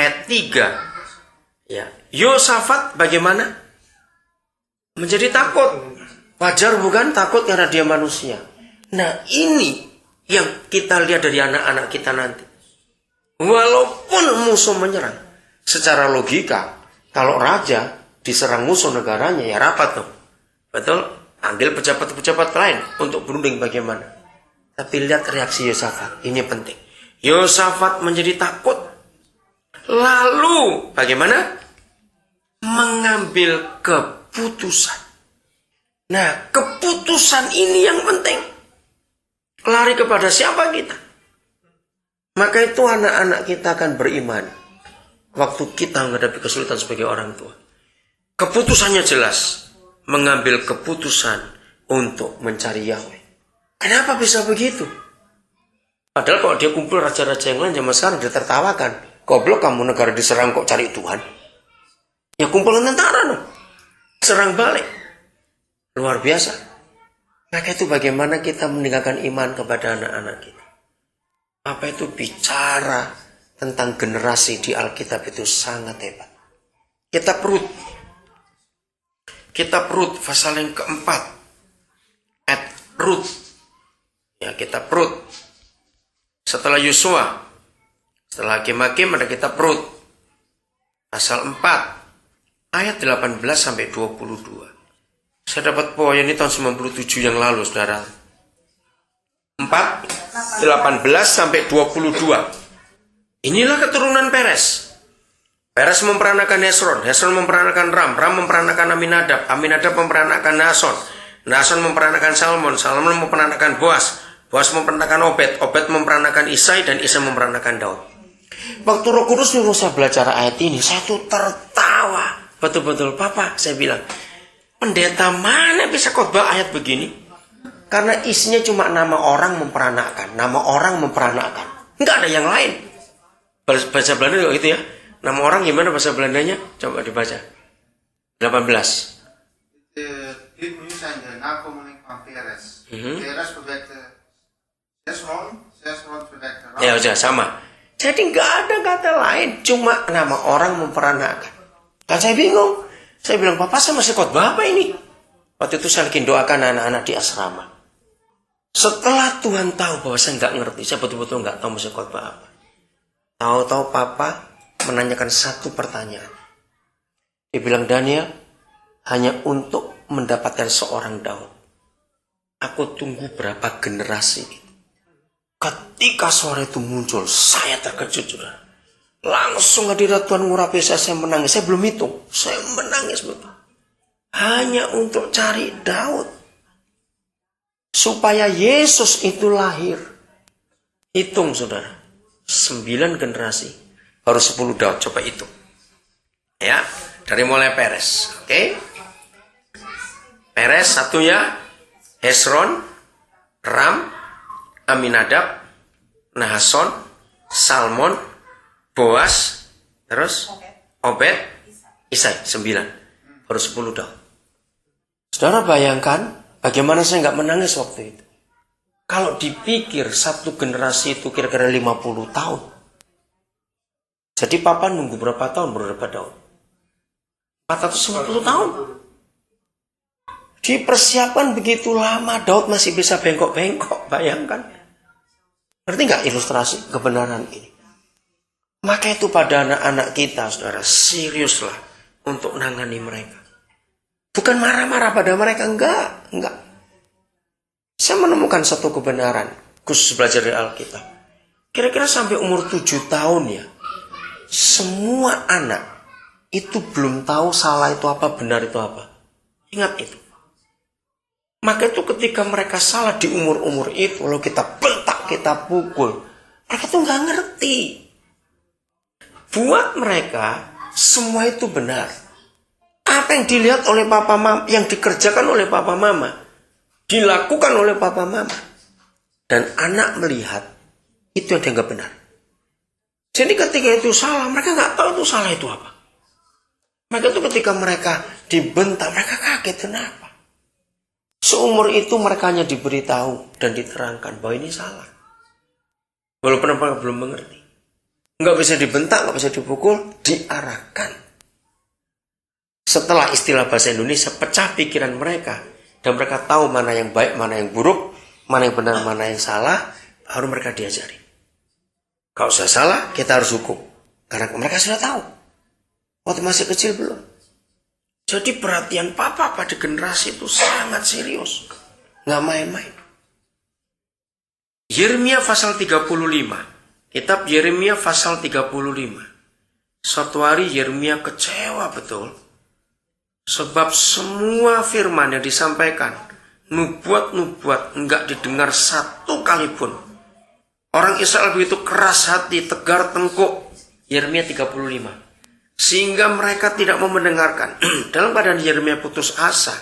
ayat 3. Ya, Yosafat bagaimana? Menjadi takut. Wajar bukan? Takut karena dia manusia. Nah, ini yang kita lihat dari anak-anak kita nanti. Walaupun musuh menyerang, secara logika, kalau raja diserang musuh negaranya, ya rapat dong. Betul? Ambil pejabat-pejabat lain untuk berunding bagaimana. Tapi lihat reaksi Yosafat. Ini penting. Yosafat menjadi takut. Lalu bagaimana? Mengambil keputusan. Nah, keputusan ini yang penting. Lari kepada siapa kita? Maka itu anak-anak kita akan beriman. Waktu kita menghadapi kesulitan sebagai orang tua. Keputusannya jelas. Mengambil keputusan untuk mencari Yahweh. Kenapa bisa begitu? Padahal kalau dia kumpul raja-raja yang lain zaman sekarang dia tertawakan. Goblok kamu, negara diserang kok cari Tuhan. Ya kumpulan tentara dong. Serang balik. Luar biasa. Maka itu bagaimana kita meninggalkan iman kepada anak-anak kita. Apa itu bicara tentang generasi di Alkitab itu sangat hebat. Kita perut pasal yang keempat. At Rut. Ya, kita perut. Setelah Yosua. Setelah Hakim-Hakim ada kita perut. Pasal 4. Ayat 18 sampai 22. Saya dapat poin ini tahun 97 yang lalu, saudara. 4, 18 sampai 22. Inilah keturunan Peres. Peres memperanakan Hesron. Hesron memperanakan Ram. Ram memperanakan Aminadab. Aminadab memperanakan Nason. Nason memperanakan Salmon. Salmon memperanakan Boas. Boas memperanakan Obed. Obed memperanakan Isai. Dan Isai memperanakan Daud. Waktu Roh Kudus nyuruh saya belajar ayat ini, saya tuh tertawa. Betul-betul, Papa, saya bilang, pendeta mana bisa khotbah ayat begini? Karena isinya cuma nama orang memperanakan. Nama orang memperanakan. Nggak ada yang lain. Bahasa Belanda juga gitu ya. Nama orang gimana bahasa Belandanya? Coba dibaca. 18. Dit nu zijn de nakomelingen van Peres. Peres verwekte Hesron, Hesron verwekte Ram. Ya udah, sama. Jadi nggak ada kata lain. Cuma nama orang memperanakan. Kan saya bingung. Saya bilang, Papa saya masih khotbah apa ini? Waktu itu saya lagi doakan anak-anak di asrama. Setelah Tuhan tahu bahwa saya nggak ngerti, saya betul-betul nggak tahu mesti khotbah apa. Tahu-tahu Papa menanyakan satu pertanyaan. Dia bilang, Daniel, hanya untuk mendapatkan seorang Daud. Aku tunggu berapa generasi. Ketika suara itu muncul, saya terkejut, saudara. Langsung hadirat Tuhan ngurapi saya menangis. Saya belum hitung. Saya menangis betul. Hanya untuk cari Daud. Supaya Yesus itu lahir. Hitung saudara. 9 generasi. Baru 10 Daud. Coba hitung. Ya. Dari mulai Peres. Oke. Peres satunya. Hesron. Ram. Aminadab. Nahason. Salmon. Boas, terus Obed, Isai, 9. Baru 10 Daud. Saudara bayangkan bagaimana saya nggak menangis waktu itu. Kalau dipikir satu generasi itu kira-kira 50 tahun. Jadi Papa nunggu berapa tahun baru dapat Daud? 450 tahun. Dipersiapkan begitu lama, Daud masih bisa bengkok-bengkok. Bayangkan. Ngerti nggak ilustrasi kebenaran ini? Maka itu pada anak-anak kita, saudara, seriuslah untuk nangani mereka. Bukan marah-marah pada mereka, enggak. Saya menemukan satu kebenaran, khusus belajar dari Alkitab. Kira-kira sampai umur 7 tahun ya, semua anak itu belum tahu salah itu apa, benar itu apa. Ingat itu. Maka itu ketika mereka salah di umur-umur itu, lalu kita bentak, kita pukul, mereka tuh nggak ngerti. Buat mereka, semua itu benar. Apa yang dilihat oleh papa mama, yang dikerjakan oleh papa mama, dilakukan oleh papa mama. Dan anak melihat, itu yang dianggap benar. Jadi ketika itu salah, mereka nggak tahu itu salah itu apa. Maka itu ketika mereka dibentak, mereka kaget kenapa. Seumur itu mereka hanya diberitahu dan diterangkan bahwa ini salah. Walaupun mereka belum mengerti. Nggak bisa dibentak, nggak bisa dipukul, diarahkan. Setelah istilah bahasa Indonesia pecah pikiran mereka, dan mereka tahu mana yang baik, mana yang buruk, mana yang benar, mana yang salah, baru mereka diajari. Kalau sudah salah, kita harus hukum. Karena mereka sudah tahu. Waktu masih kecil belum. Jadi perhatian papa pada generasi itu sangat serius. Nggak main-main. Yeremia pasal 35. Kitab Yeremia pasal 35. Suatu hari Yeremia kecewa betul. Sebab semua firman yang disampaikan, nubuat-nubuat enggak didengar satu kali pun. Orang Israel begitu keras hati, tegar tengkuk. Yeremia 35. Sehingga mereka tidak mau mendengarkan. Dalam keadaan Yeremia putus asa.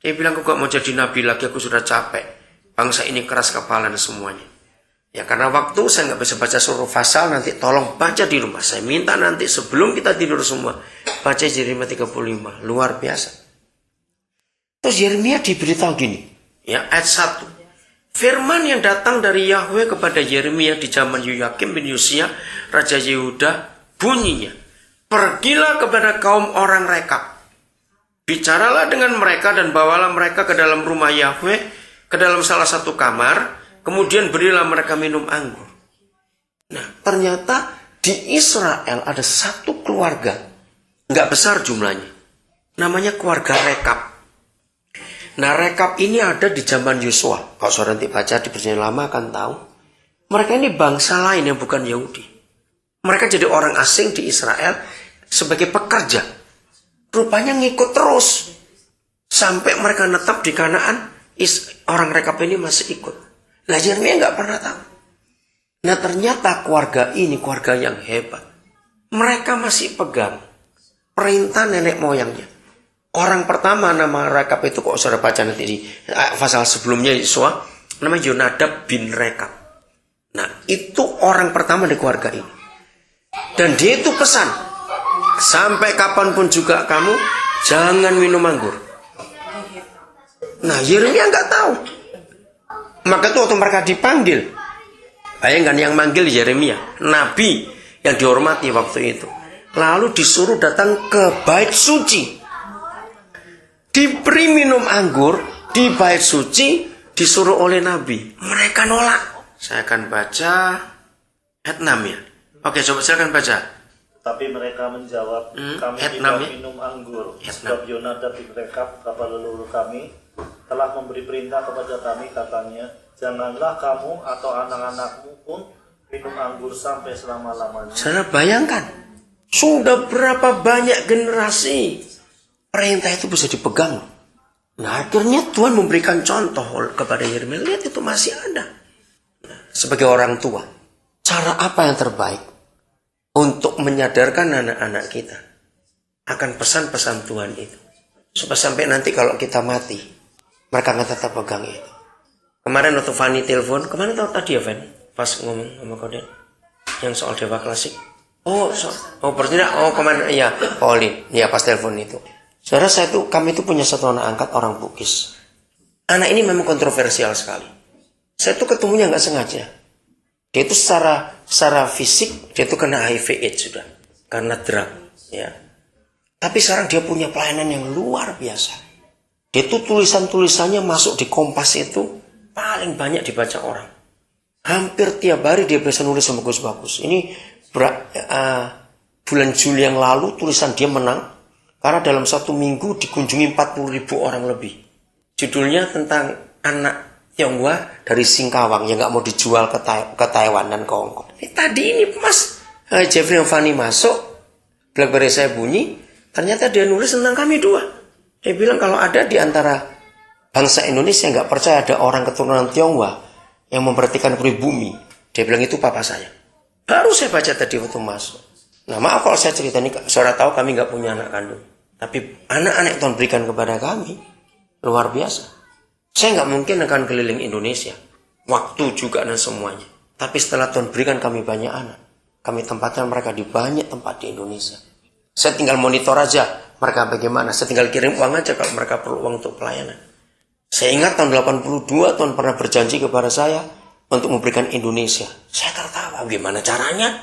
Dia bilang, aku gak mau jadi nabi lagi, aku sudah capek. Bangsa ini keras kepala dan semuanya. Ya karena waktu saya nggak bisa baca seluruh pasal, nanti tolong baca di rumah. Saya minta nanti sebelum kita tidur semua, baca Yeremia 35. Luar biasa. Terus Yeremia diberitahu gini. Ya, ayat 1. Firman yang datang dari Yahweh kepada Yeremia di zaman Yoyakim bin Yosia, Raja Yehuda, bunyinya. Pergilah kepada kaum orang Rekab. Bicaralah dengan mereka dan bawalah mereka ke dalam rumah Yahweh, ke dalam salah satu kamar. Kemudian berilah mereka minum anggur. Nah, ternyata di Israel ada satu keluarga. Nggak besar jumlahnya. Namanya keluarga Rekab. Nah, Rekab ini ada di zaman Yosua. Kalau saudara nanti baca di Perjanjian Lama akan tahu. Mereka ini bangsa lain yang bukan Yahudi. Mereka jadi orang asing di Israel sebagai pekerja. Rupanya ngikut terus. Sampai mereka netap di Kanaan, orang Rekab ini masih ikut. Nah, Yeremia nggak pernah tahu. Nah, ternyata keluarga ini keluarga yang hebat. Mereka masih pegang perintah nenek moyangnya. Orang pertama nama Rekab itu, kok saudara baca nanti di pasal sebelumnya Yosua, namanya Yonadab bin Rekab. Nah, itu orang pertama di keluarga ini. Dan dia itu pesan, sampai kapanpun juga kamu jangan minum anggur. Nah, Yeremia nggak tahu. Maka itu waktu mereka dipanggil, bayangkan yang manggil Yeremia, nabi yang dihormati waktu itu. Lalu disuruh datang ke bait suci. Diberi minum anggur di bait suci, disuruh oleh nabi. Mereka nolak. Saya akan baca ayat 6 ya. Oke, coba silakan baca. Tapi mereka menjawab, kami tidak minum anggur. Sebab Yonadab bin Rekab, bapa leluhur kami, telah memberi perintah kepada kami, katanya, janganlah kamu atau anak-anakmu pun minum anggur sampai selama-lamanya. Saudara bayangkan, sudah berapa banyak generasi perintah itu bisa dipegang. Nah, akhirnya Tuhan memberikan contoh kepada Yeremia. Lihat, itu masih ada. Sebagai orang tua, cara apa yang terbaik untuk menyadarkan anak-anak kita akan pesan-pesan Tuhan itu, supaya sampai nanti kalau kita mati, mereka akan tetap pegang itu. Kemarin waktu Fanny telepon, kemana tahu tadi ya Fanny? Pas ngomong sama Koden yang soal Dewa Klasik. Kemana? Iya, Pauline. Iya, pas telepon itu. Saudara, kami itu punya satu anak angkat orang Bugis. Anak ini memang kontroversial sekali. Saya tuh ketemunya nggak sengaja. Dia itu secara fisik dia itu kena HIV/AIDS sudah karena drug, ya. Tapi sekarang dia punya pelayanan yang luar biasa. Dia itu tulisan-tulisannya masuk di Kompas itu paling banyak dibaca orang. Hampir tiap hari dia bisa nulis yang bagus-bagus. Ini bulan Juli yang lalu tulisan dia menang karena dalam satu minggu dikunjungi 40.000 orang lebih. Judulnya tentang anak Tionghoa dari Singkawang yang nggak mau dijual ke Taiwan dan ke Hong Kong. Tadi ini Mas Jeffrey Fani masuk, BlackBerry saya bunyi, ternyata dia nulis tentang kami dua. Dia bilang kalau ada di antara bangsa Indonesia yang nggak percaya ada orang keturunan Tionghoa yang memperhatikan pribumi, dia bilang itu papa saya. Baru saya baca tadi waktu masuk. Nah, maaf kalau saya cerita ini, saudara tahu kami nggak punya anak kandung, tapi anak-anak Tuhan berikan kepada kami luar biasa. Saya nggak mungkin akan keliling Indonesia, waktu juga dan semuanya. Tapi setelah Tuhan berikan kami banyak anak, kami tempatkan mereka di banyak tempat di Indonesia. Saya tinggal monitor aja mereka bagaimana. Saya tinggal kirim uang aja kalau mereka perlu uang untuk pelayanan. Saya ingat tahun 82 Tuhan pernah berjanji kepada saya untuk memberikan Indonesia. Saya tertawa, gimana caranya?